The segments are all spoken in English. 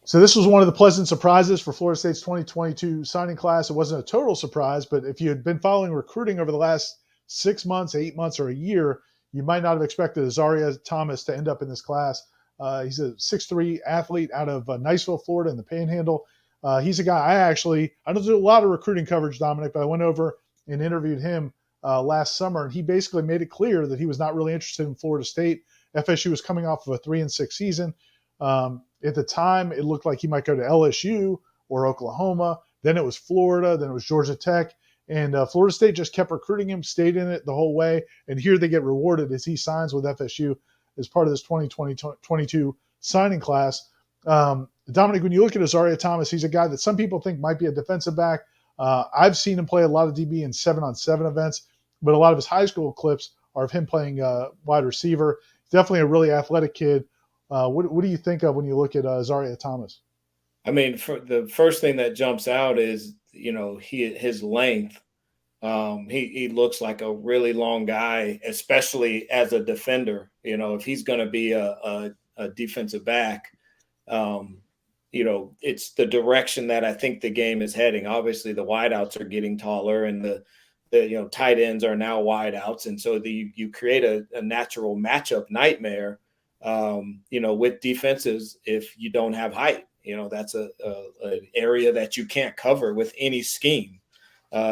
So this was one of the pleasant surprises for Florida State's 2022 signing class. It wasn't a total surprise, but if you had been following recruiting over the last 6 months, 8 months, or a year, you might not have expected Azareyh Thomas to end up in this class. He's a 6'3" athlete out of Niceville, Florida, in the Panhandle. He's a guy I don't do a lot of recruiting coverage, Dominic, but I went over and interviewed him last summer, and he basically made it clear that he was not really interested in Florida State. FSU was coming off of a 3-6 season. At the time, it looked like he might go to LSU or Oklahoma. Then it was Florida. Then it was Georgia Tech. And Florida State just kept recruiting him, stayed in it the whole way. And here they get rewarded as he signs with FSU as part of this 2022 signing class. Dominic, when you look at Azareyh Thomas, he's a guy that some people think might be a defensive back. I've seen him play a lot of DB in 7-on-7 events, but a lot of his high school clips are of him playing wide receiver. Definitely a really athletic kid. What do you think of when you look at Azareyh Thomas? I mean, for the first thing that jumps out is, his length. He looks like a really long guy, especially as a defender. If he's going to be a defensive back, it's the direction that I think the game is heading. Obviously, the wideouts are getting taller, and the tight ends are now wideouts, and so you create a natural matchup nightmare. With defenses, if you don't have height, that's an area that you can't cover with any scheme.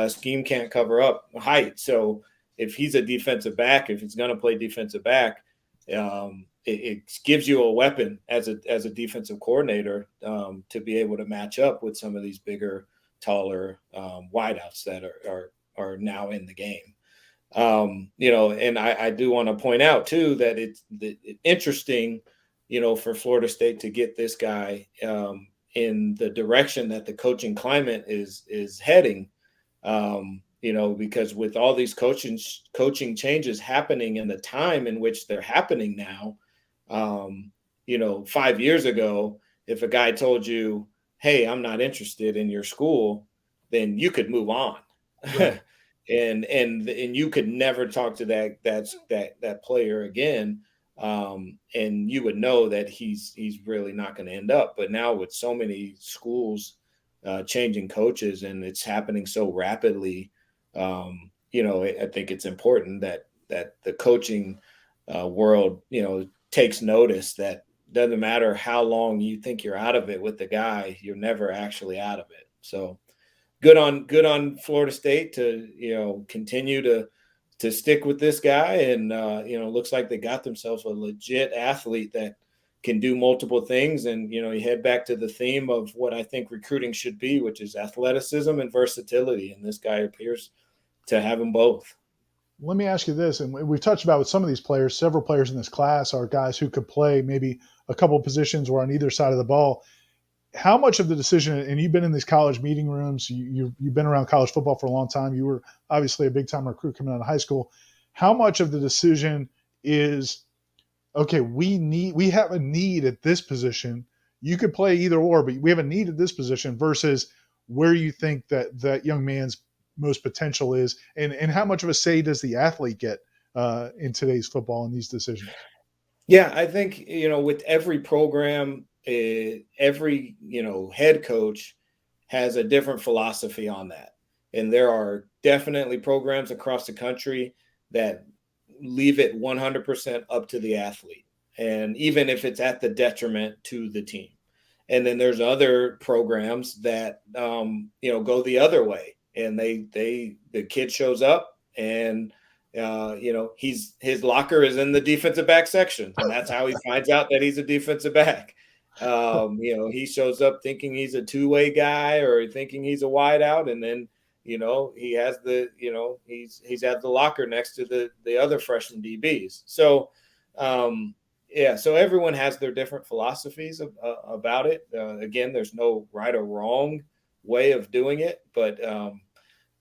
Scheme can't cover up height. So if he's a defensive back, if he's going to play defensive back, it gives you a weapon as a defensive coordinator to be able to match up with some of these bigger, taller wideouts that are now in the game. And I do want to point out too that it's interesting, for Florida State to get this guy in the direction that the coaching climate is heading. Because with all these coaching changes happening in the time in which they're happening now, 5 years ago, if a guy told you, "Hey, I'm not interested in your school," then you could move on. Right. and you could never talk to that player again. And you would know that he's really not going to end up. But now with so many schools changing coaches and it's happening so rapidly, I think it's important that the coaching world, takes notice that doesn't matter how long you think you're out of it with the guy, you're never actually out of it. So good on Florida State to, continue to stick with this guy. And, looks like they got themselves a legit athlete that can do multiple things. And, you head back to the theme of what I think recruiting should be, which is athleticism and versatility. And this guy appears to have them both. Let me ask you this, and we've touched about with some of these players, several players in this class are guys who could play maybe a couple of positions or on either side of the ball. How much of the decision, and you've been in these college meeting rooms, you've been around college football for a long time. You were obviously a big-time recruit coming out of high school. How much of the decision is, okay, we have a need at this position. You could play either or, but we have a need at this position versus where you think that young man's most potential is, and how much of a say does the athlete get in today's football in these decisions? Yeah, I think, with every program, every, head coach has a different philosophy on that. And there are definitely programs across the country that leave it 100% up to the athlete. And even if it's at the detriment to the team. And then there's other programs that, go the other way. And the kid shows up and, his locker is in the defensive back section. And that's how he finds out that he's a defensive back. He shows up thinking he's a two-way guy or thinking he's a wide out. And then, he has he's at the locker next to the other freshman DBs. So, so everyone has their different philosophies about it. Again, there's no right or wrong way of doing it. But,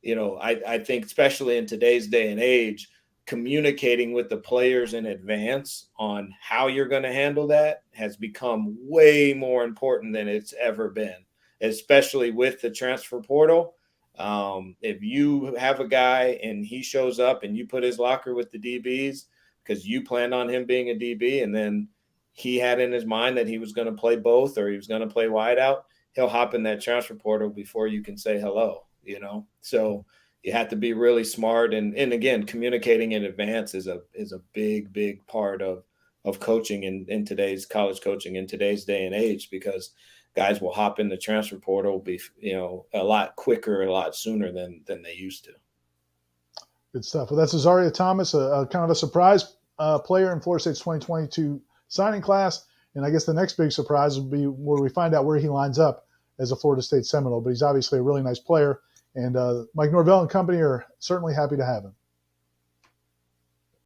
I think especially in today's day and age, communicating with the players in advance on how you're going to handle that has become way more important than it's ever been, especially with the transfer portal. If you have a guy and he shows up and you put his locker with the DBs because you planned on him being a DB, and then he had in his mind that he was going to play both or he was going to play wide out, he'll hop in that transfer portal before you can say hello, you know? So you have to be really smart. And again, communicating in advance is a big, big part of coaching in today's college coaching in today's day and age, because guys will hop in the transfer portal, a lot quicker, a lot sooner than they used to. Good stuff. Well, that's Azareyh Thomas, a kind of a surprise player in Florida State's 2022 signing class. And I guess the next big surprise will be where we find out where he lines up as a Florida State Seminole. But he's obviously a really nice player. And Mike Norvell and company are certainly happy to have him.